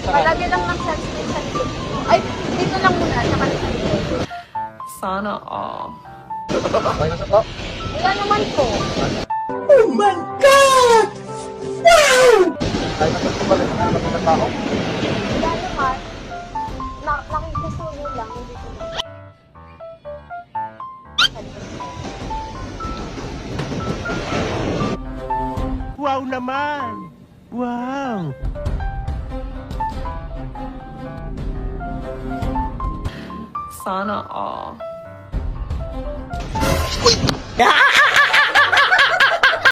Palagi lang ng sunscreen sa likod ko. Ay, dito lang muna, sa likod. Sana all. Okay na po. Wala naman po. Oh my God! Wow! Kaya na po ba ng mga tao? Wala naman. Nakikisuyo lang, hindi ko na. Wow naman! Wow! Sana all. Ah!